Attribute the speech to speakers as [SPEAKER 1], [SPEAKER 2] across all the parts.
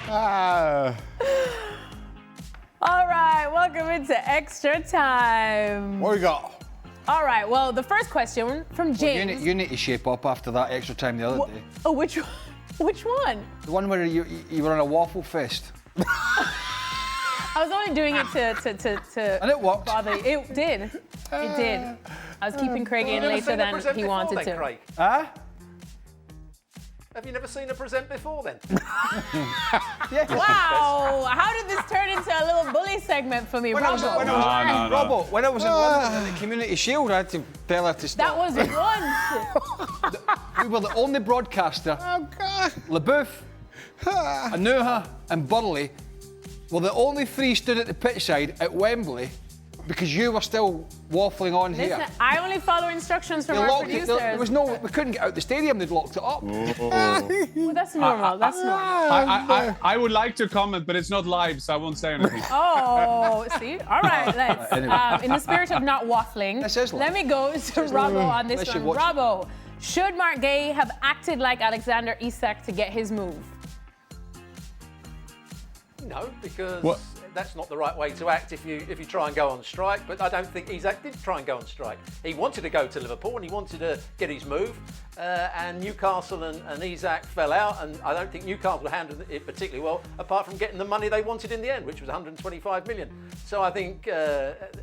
[SPEAKER 1] All right, welcome into Extra Time.
[SPEAKER 2] What we got?
[SPEAKER 1] All right, well, the first question from James.
[SPEAKER 3] Well, you need to shape up after that extra time the other day.
[SPEAKER 1] Oh, which one?
[SPEAKER 3] The one where you were on a waffle fest.
[SPEAKER 1] I was only doing it to
[SPEAKER 3] And it worked.
[SPEAKER 1] bother you. It did. It did. I was keeping Craig in later than he wanted to.
[SPEAKER 4] Craig?
[SPEAKER 3] Huh?
[SPEAKER 4] Have you never seen her present before then?
[SPEAKER 3] Yes.
[SPEAKER 1] Wow, how did this turn into a little bully segment for me,
[SPEAKER 3] When I was
[SPEAKER 1] Robbo?
[SPEAKER 3] Robbo, when I was in London at the Community Shield, I had to tell her to
[SPEAKER 1] That
[SPEAKER 3] stop.
[SPEAKER 1] was once.
[SPEAKER 3] We were the only broadcaster.
[SPEAKER 2] Oh, God.
[SPEAKER 3] LaBeouf, Anuha and Burley were the only three stood at the pitch side at Wembley because you were still waffling on
[SPEAKER 1] Listen,
[SPEAKER 3] here.
[SPEAKER 1] I only follow instructions from
[SPEAKER 3] They
[SPEAKER 1] our
[SPEAKER 3] locked it.
[SPEAKER 1] producers.
[SPEAKER 3] There was no, we couldn't get out the stadium. They'd locked it up.
[SPEAKER 1] Well, that's normal. That's normal.
[SPEAKER 5] I would like to comment, but it's not live, so I won't say anything.
[SPEAKER 1] Oh, see? All right, let's. In the spirit of not waffling,
[SPEAKER 3] This is
[SPEAKER 1] let me go to Robbo on this
[SPEAKER 3] Unless you
[SPEAKER 1] one.
[SPEAKER 3] watch it.
[SPEAKER 1] Robbo, should Mark Guehi have acted like Alexander Isak to get his move?
[SPEAKER 4] No, because
[SPEAKER 5] What?
[SPEAKER 4] that's not the right way to act if you try and go on strike. But I don't think Isak did try and go on strike. He wanted to go to Liverpool and he wanted to get his move. And Newcastle and Isak fell out, and I don't think Newcastle handled it particularly well, apart from getting the money they wanted in the end, which was 125 million. So I think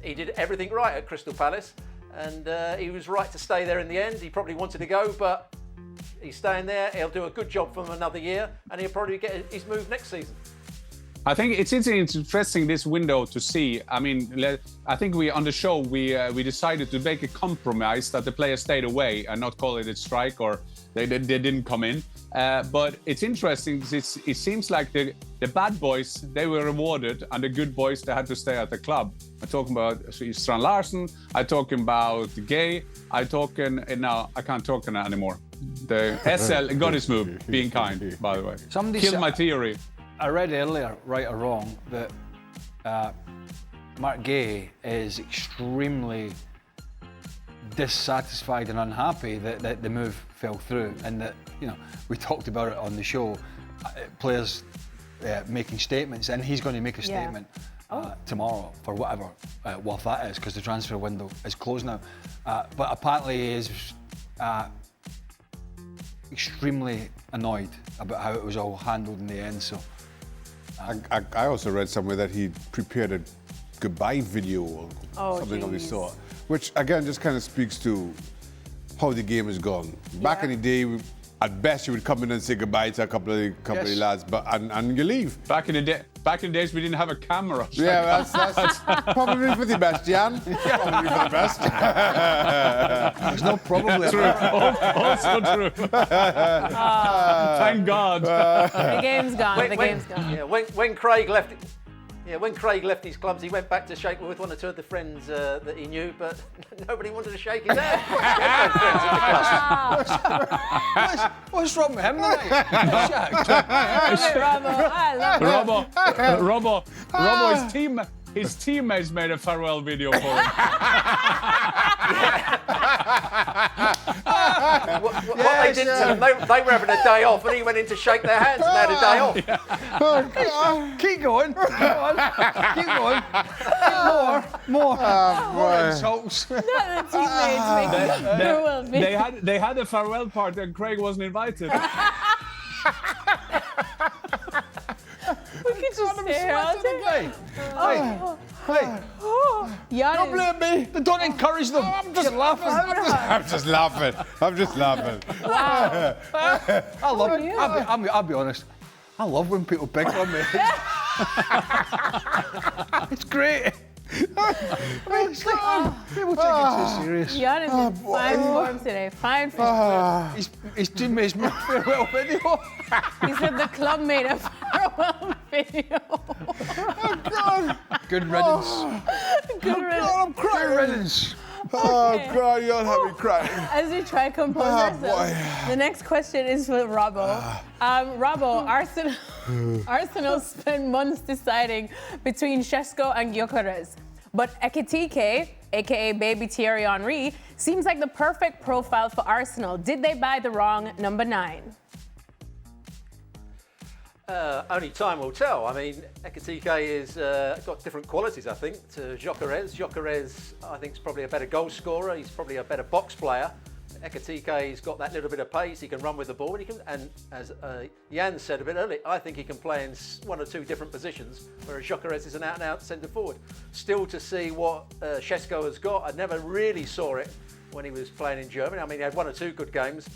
[SPEAKER 4] he did everything right at Crystal Palace, and he was right to stay there in the end. He probably wanted to go, but he's staying there. He'll do a good job for him another year, and he'll probably get his move next season.
[SPEAKER 5] I think it's interesting this window to see. I mean, I think on the show we decided to make a compromise that the players stayed away and not call it a strike, or they didn't come in. But it's interesting. It seems like the bad boys, they were rewarded, and the good boys, they had to stay at the club. I'm talking about Strand Larsen. I'm talking about Guehi. No, I can't talk anymore. The SL got his move, being kind, by the way.
[SPEAKER 3] Somebody
[SPEAKER 5] Killed
[SPEAKER 3] said-
[SPEAKER 5] my theory.
[SPEAKER 3] I read earlier, right or wrong, that Mark Guehi is extremely dissatisfied and unhappy that the move fell through, and that, you know, we talked about it on the show, players making statements, and he's going to make a statement tomorrow for whatever worth that is, because the transfer window is closed now. But apparently he is extremely annoyed about how it was all handled in the end. So.
[SPEAKER 2] I also read somewhere that he prepared a goodbye video or something of the sort, which again just kind of speaks to how the game has gone. Back in the day, at best you would come in and say goodbye to a couple of lads, but and you leave.
[SPEAKER 5] Back in the days, we didn't have a camera.
[SPEAKER 2] Yeah, that's probably for the best, Jan. Probably for the best.
[SPEAKER 3] There's no probably.
[SPEAKER 5] True. Also true. Thank God.
[SPEAKER 1] The game's gone. The game's gone.
[SPEAKER 4] Yeah, when Craig left. Yeah, when Craig left his clubs, he went back to shake with one or two of the friends that he knew, but nobody wanted to shake his hand. He had no friends at the club.
[SPEAKER 3] What's wrong with him tonight?
[SPEAKER 5] Robbo, his teammates made a farewell video for him.
[SPEAKER 4] What they did to him, they were having a day off, and he went in to shake their hands and had a day off.
[SPEAKER 3] Yeah. Keep going. Go on. Keep going. More. More insults.
[SPEAKER 1] The teammates making a farewell video.
[SPEAKER 5] They had a farewell party, and Craig wasn't invited.
[SPEAKER 1] We could just stay here all day.
[SPEAKER 3] Hey, don't blame me. Don't encourage them. I'm just laughing.
[SPEAKER 2] I'm just laughing.
[SPEAKER 1] Wow.
[SPEAKER 3] I'll be honest. I love when people pick on me. It's great. It's like, people take it too serious.
[SPEAKER 1] Jan is in fine form today. Fine form.
[SPEAKER 3] His teammates made a farewell video.
[SPEAKER 1] He said the club made a farewell video.
[SPEAKER 3] Good riddance.
[SPEAKER 1] Good riddance.
[SPEAKER 2] I'm crying.
[SPEAKER 3] Good riddance.
[SPEAKER 2] Oh, God, you'll have me crying.
[SPEAKER 1] As we try to compose ourselves, the next question is for Robbo. Robbo, Arsenal spent months deciding between Šeško and Gyökeres. But Ekitike, aka Baby Thierry Henry, seems like the perfect profile for Arsenal. Did they buy the wrong number 9?
[SPEAKER 4] Only time will tell. I mean, Ekitike is got different qualities, I think, to Gyökeres. Gyökeres, I think, is probably a better goal scorer. He's probably a better box player. Ekitike's got that little bit of pace. He can run with the ball, and as Jan said a bit earlier, I think he can play in one or two different positions, whereas Gyökeres is an out-and-out centre forward. Still to see what Šeško has got. I never really saw it when he was playing in Germany. I mean, he had one or two good games.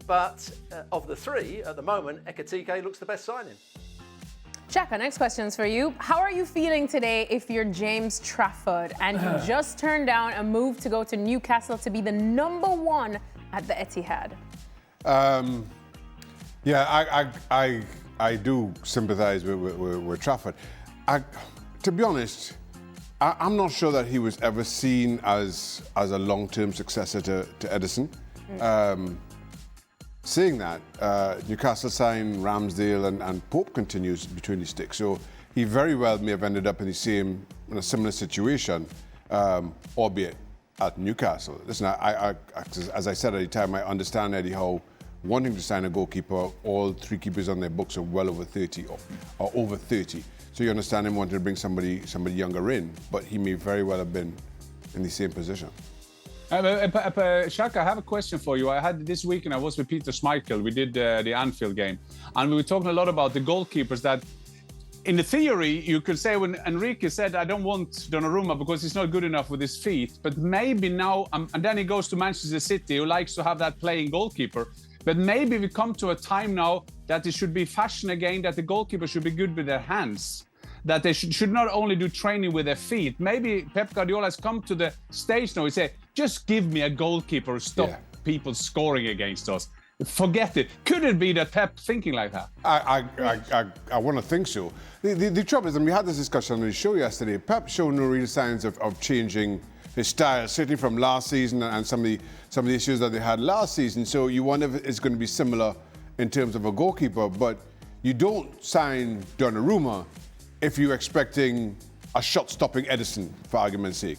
[SPEAKER 4] But of the three, at the moment, Ekitike looks the best signing.
[SPEAKER 1] Jack, our next question is for you. How are you feeling today if you're James Trafford and you just turned down a move to go to Newcastle to be the #1 at the Etihad?
[SPEAKER 2] I do sympathise with Trafford. To be honest, I'm not sure that he was ever seen as a long-term successor to Ederson. Saying that, Newcastle signed Ramsdale and Pope continues between the sticks. So he very well may have ended up in a similar situation, albeit at Newcastle. Listen, as I said at the time, I understand, Eddie, how wanting to sign a goalkeeper, all three keepers on their books are well over 30 or over 30. So you understand him wanting to bring somebody younger in, but he may very well have been in the same position.
[SPEAKER 5] Shaka, I have a question for you. I had this weekend, I was with Peter Schmeichel. We did the Anfield game, and we were talking a lot about the goalkeepers that, in the theory, you could say when Enrique said, I don't want Donnarumma because he's not good enough with his feet, but maybe now, and then he goes to Manchester City, who likes to have that playing goalkeeper. But maybe we come to a time now that it should be fashion again, that the goalkeeper should be good with their hands, that they should not only do training with their feet. Maybe Pep Guardiola has come to the stage now, he say, just give me a goalkeeper to stop people scoring against us. Forget it. Could it be that Pep thinking like that?
[SPEAKER 2] I want to think so. The trouble is, and we had this discussion on the show yesterday, Pep showed no real signs of changing his style, certainly from last season and some of the issues that they had last season. So you wonder if it's going to be similar in terms of a goalkeeper, but you don't sign Donnarumma if you're expecting a shot-stopping Ederson, for argument's sake.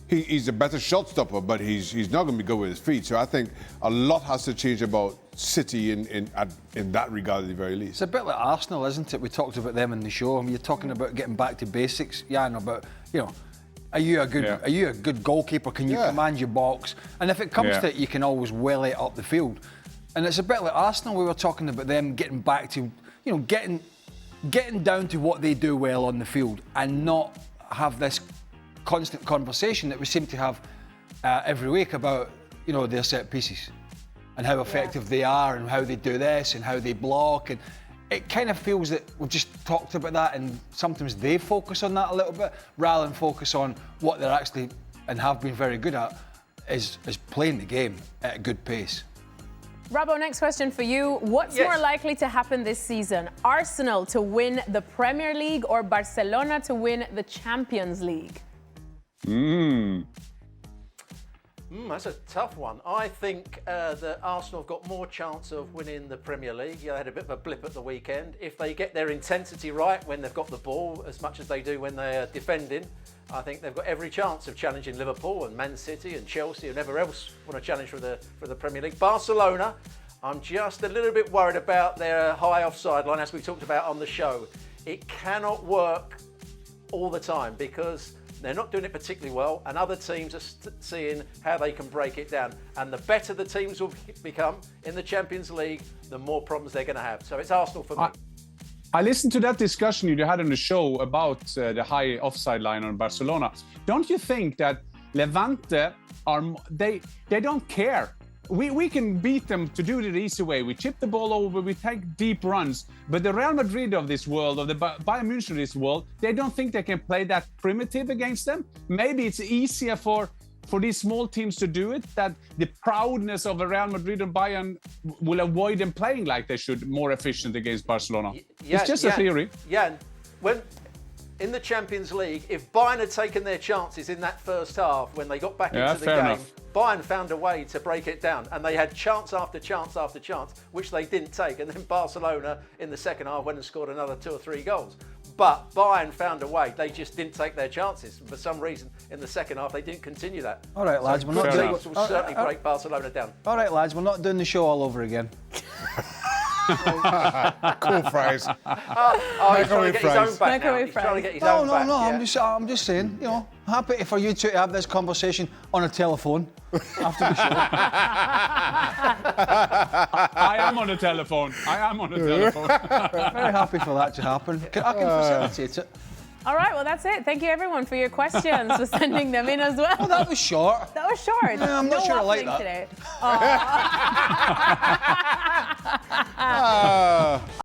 [SPEAKER 2] He's a better shot stopper, but he's not going to be good with his feet. So I think a lot has to change about City in that regard, at the very least.
[SPEAKER 3] It's a bit like Arsenal, isn't it? We talked about them in the show. I mean, you're talking about getting back to basics, Jan. About are you a good goalkeeper? Can you command your box? And if it comes to it, you can always well it up the field. And it's a bit like Arsenal. We were talking about them getting back to getting down to what they do well on the field and not have this constant conversation that we seem to have every week about their set pieces and how effective they are and how they do this and how they block, and it kind of feels that we've just talked about that, and sometimes they focus on that a little bit rather than focus on what they're actually and have been very good at is playing the game at a good pace.
[SPEAKER 1] Robbo, next question for you. What's more likely to happen this season? Arsenal to win the Premier League or Barcelona to win the Champions League?
[SPEAKER 4] That's a tough one. I think that Arsenal have got more chance of winning the Premier League. They had a bit of a blip at the weekend. If they get their intensity right when they've got the ball, as much as they do when they're defending, I think they've got every chance of challenging Liverpool and Man City and Chelsea and whoever else want to challenge for the Premier League. Barcelona, I'm just a little bit worried about their high offside line, as we talked about on the show. It cannot work all the time because they're not doing it particularly well, and other teams are seeing how they can break it down. And the better the teams will become in the Champions League, the more problems they're going to have. So it's Arsenal for me.
[SPEAKER 5] I listened to that discussion you had on the show about the high offside line on Barcelona. Don't you think that Levante they don't care? We can beat them to do it the easy way. We chip the ball over, we take deep runs. But the Real Madrid of this world, or the Bayern Munich of this world, they don't think they can play that primitive against them. Maybe it's easier for these small teams to do it, that the proudness of a Real Madrid and Bayern will avoid them playing like they should, more efficient against Barcelona. It's just a theory.
[SPEAKER 4] Yeah, when in the Champions League, if Bayern had taken their chances in that first half when they got back into the game, Bayern found a way to break it down, and they had chance after chance after chance, which they didn't take. And then Barcelona in the second half went and scored another 2 or 3 goals. But Bayern found a way. They just didn't take their chances. For some reason, in the second half, they didn't continue that.
[SPEAKER 3] All right, lads, we're not
[SPEAKER 4] doing. Will certainly break Barcelona down.
[SPEAKER 3] All right, lads, we're not doing the show all over again.
[SPEAKER 2] Cool fries.
[SPEAKER 4] He's trying to get his own back now. He's trying to get his own back.
[SPEAKER 3] No,
[SPEAKER 4] yeah.
[SPEAKER 3] I'm just saying, you know, happy for you two to have this conversation on a telephone after the show.
[SPEAKER 5] I am on the telephone.
[SPEAKER 3] Very happy for that to happen. I can facilitate it.
[SPEAKER 1] All right, well, that's it. Thank you, everyone, for your questions, for sending them in as well.
[SPEAKER 3] Oh, that was short.
[SPEAKER 1] That was short.
[SPEAKER 3] Yeah, I'm not sure I like
[SPEAKER 1] waffling
[SPEAKER 3] that.
[SPEAKER 1] today.